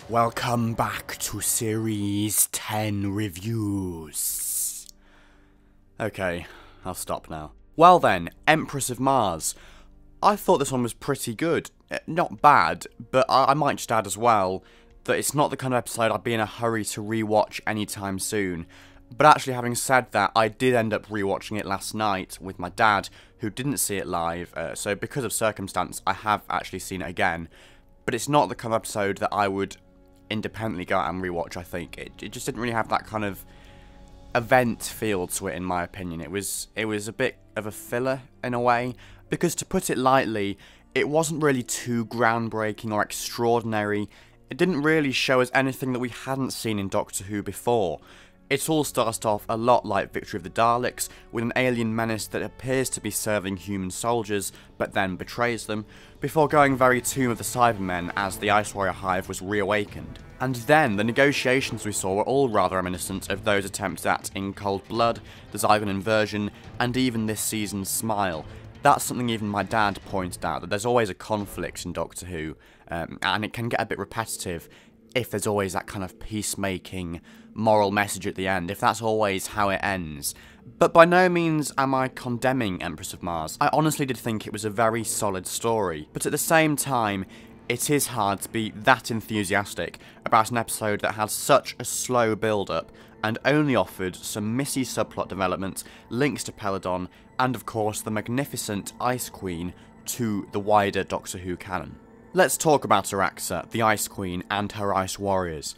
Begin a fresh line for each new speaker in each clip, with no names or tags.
Welcome back to Series 10 Reviews. Okay, I'll stop now. Well then, Empress of Mars. I thought this one was pretty good. Not bad, but I might just add as well that it's not the kind of episode I'd be in a hurry to rewatch anytime soon. But actually, having said that, I did end up rewatching it last night with my dad, who didn't see it live, so because of circumstance, I have actually seen it again. But it's not the kind of episode that I would independently go out and rewatch, I think. It just didn't really have that kind of event feel to it, in my opinion. It was a bit of a filler, in a way, because to put it lightly, it wasn't really too groundbreaking or extraordinary. It didn't really show us anything that we hadn't seen in Doctor Who before. It all starts off a lot like Victory of the Daleks, with an alien menace that appears to be serving human soldiers, but then betrays them, before going very Tomb of the Cybermen as the Ice Warrior Hive was reawakened. And then, the negotiations we saw were all rather reminiscent of those attempted at in Cold Blood, the Zygon Inversion, and even this season's Smile. That's something even my dad pointed out, that there's always a conflict in Doctor Who, and it can get a bit repetitive if there's always that kind of peacemaking moral message at the end, if that's always how it ends. But by no means am I condemning Empress of Mars. I honestly did think it was a very solid story, but at the same time, it is hard to be that enthusiastic about an episode that had such a slow build-up and only offered some messy subplot development, links to Peladon, and of course the magnificent Ice Queen to the wider Doctor Who canon. Let's talk about Araxa, the Ice Queen, and her Ice Warriors.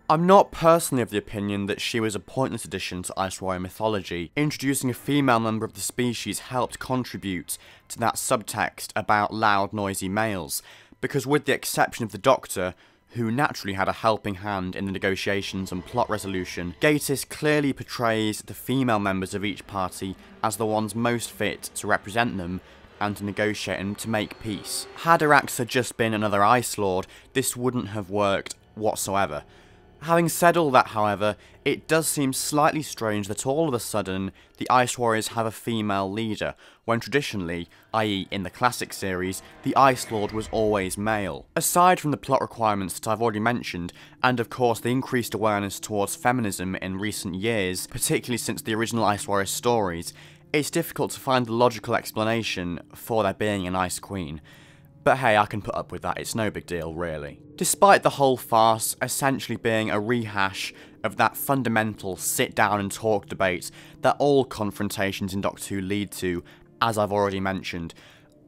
I'm not personally of the opinion that she was a pointless addition to Ice Warrior mythology. Introducing a female member of the species helped contribute to that subtext about loud, noisy males, because with the exception of the Doctor, who naturally had a helping hand in the negotiations and plot resolution, Gatiss clearly portrays the female members of each party as the ones most fit to represent them and to negotiate and to make peace. Had Araxa just been another Ice Lord, this wouldn't have worked whatsoever. Having said all that, however, it does seem slightly strange that all of a sudden the Ice Warriors have a female leader, when traditionally, i.e. in the classic series, the Ice Lord was always male. Aside from the plot requirements that I've already mentioned, and of course the increased awareness towards feminism in recent years, particularly since the original Ice Warrior stories, it's difficult to find the logical explanation for there being an Ice Queen. But hey, I can put up with that, it's no big deal, really. Despite the whole farce essentially being a rehash of that fundamental sit-down and talk debate that all confrontations in Doctor Who lead to, as I've already mentioned,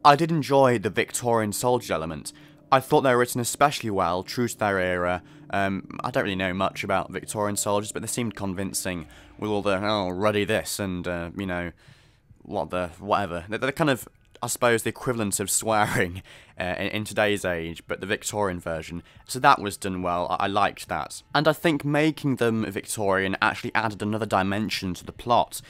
I did enjoy the Victorian soldier element. I thought they were written especially well, true to their era. I don't really know much about Victorian soldiers, but they seemed convincing with all the, oh, ruddy this, and, you know, whatever. They're kind of, I suppose, the equivalent of swearing in today's age, but the Victorian version. So that was done well, I liked that. And I think making them Victorian actually added another dimension to the plot.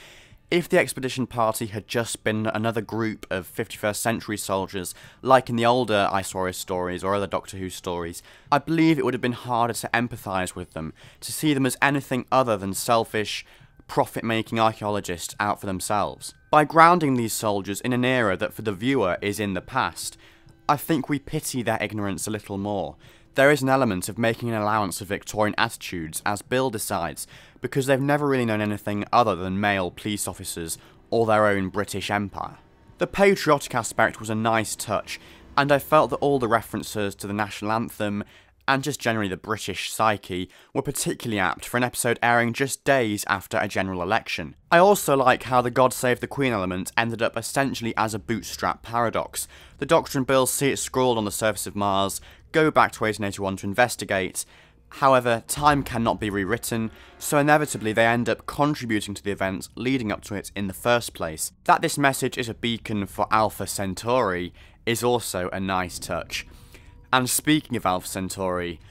If the expedition party had just been another group of 51st century soldiers, like in the older Ice Warrior stories or other Doctor Who stories, I believe it would have been harder to empathise with them, to see them as anything other than selfish, profit-making archaeologists out for themselves. By grounding these soldiers in an era that for the viewer is in the past, I think we pity their ignorance a little more. There is an element of making an allowance of Victorian attitudes, as Bill decides, because they've never really known anything other than male police officers or their own British Empire. The patriotic aspect was a nice touch, and I felt that all the references to the national anthem and just generally the British psyche were particularly apt for an episode airing just days after a general election. I also like how the God Save the Queen element ended up essentially as a bootstrap paradox. The Doctor and Bill see it scrawled on the surface of Mars, go back to 1881 to investigate. However, time cannot be rewritten, so inevitably they end up contributing to the events leading up to it in the first place. That this message is a beacon for Alpha Centauri is also a nice touch. And speaking of Alpha Centauri,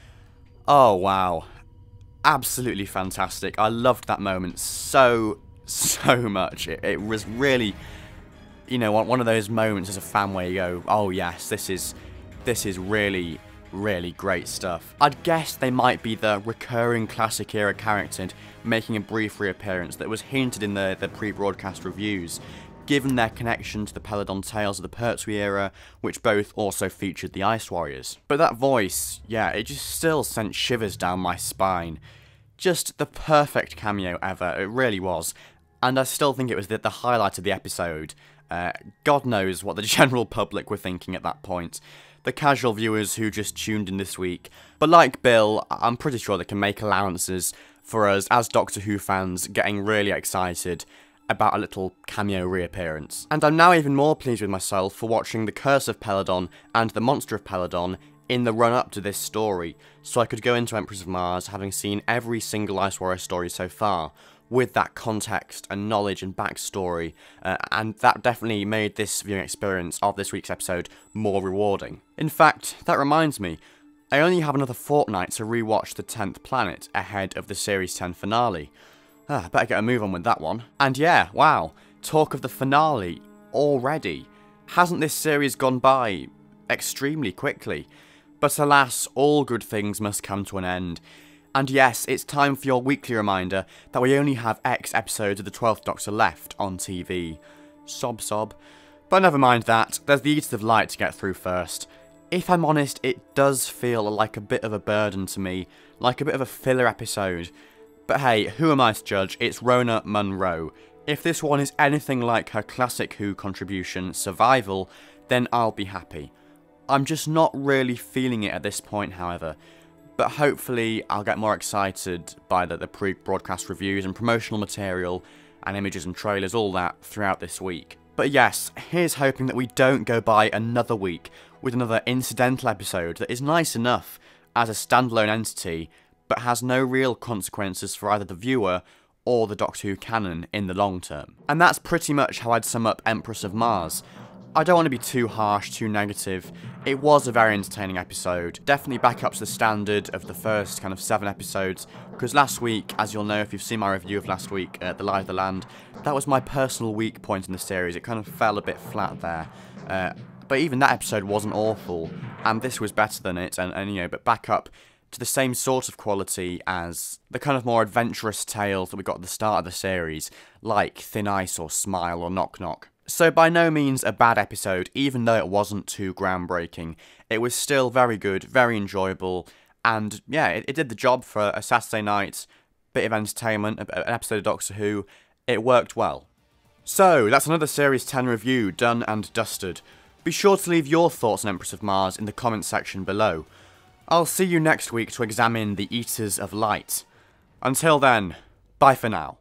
oh wow, absolutely fantastic. I loved that moment so much. It was really, you know, one of those moments as a fan where you go, oh yes, this is really great stuff. I'd guess they might be the recurring classic era character making a brief reappearance that was hinted in the pre-broadcast reviews. given their connection to the Peladon tales of the Pertwee era, which both also featured the Ice Warriors. But that voice, yeah, it just still sent shivers down my spine. Just the perfect cameo ever, it really was. And I still think it was the highlight of the episode. God knows what the general public were thinking at that point. The casual viewers who just tuned in this week. But like Bill, I'm pretty sure they can make allowances for us as Doctor Who fans getting really excited about a little cameo reappearance. And I'm now even more pleased with myself for watching The Curse of Peladon and The Monster of Peladon in the run-up to this story, so I could go into Empress of Mars having seen every single Ice Warrior story so far, with that context and knowledge and backstory, and that definitely made this viewing experience of this week's episode more rewarding. In fact, that reminds me, I only have another fortnight to rewatch The 10th Planet ahead of the Series 10 finale. Better get a move on with that one. And yeah, wow, talk of the finale already. Hasn't this series gone by extremely quickly? But alas, all good things must come to an end. And yes, it's time for your weekly reminder that we only have X episodes of the 12th Doctor left on TV. Sob sob. But never mind that, there's the Eaters of Light to get through first. If I'm honest, it does feel like a bit of a burden to me, like a bit of a filler episode. But hey, who am I to judge? It's Rona Munro. If this one is anything like her classic Who contribution, Survival, then I'll be happy. I'm just not really feeling it at this point, however. But hopefully I'll get more excited by the pre-broadcast reviews and promotional material and images and trailers, all that, throughout this week. But yes, here's hoping that we don't go by another week with another incidental episode that is nice enough as a standalone entity, but has no real consequences for either the viewer or the Doctor Who canon in the long term. And that's pretty much how I'd sum up Empress of Mars. I don't want to be too harsh, too negative. It was a very entertaining episode. Definitely back up to the standard of the first kind of 7 episodes, because last week, as you'll know if you've seen my review of last week, The Lie of the Land, that was my personal weak point in the series. It kind of fell a bit flat there. But even that episode wasn't awful, and this was better than it, and you know, but back up to the same sort of quality as the kind of more adventurous tales that we got at the start of the series, like Thin Ice or Smile or Knock Knock. So by no means a bad episode, even though it wasn't too groundbreaking. It was still very good, very enjoyable, and yeah, it did the job for a Saturday night, bit of entertainment, an episode of Doctor Who. It worked well. So, that's another Series 10 review done and dusted. Be sure to leave your thoughts on Empress of Mars in the comments section below. I'll see you next week to examine the Eaters of Light. Until then, bye for now.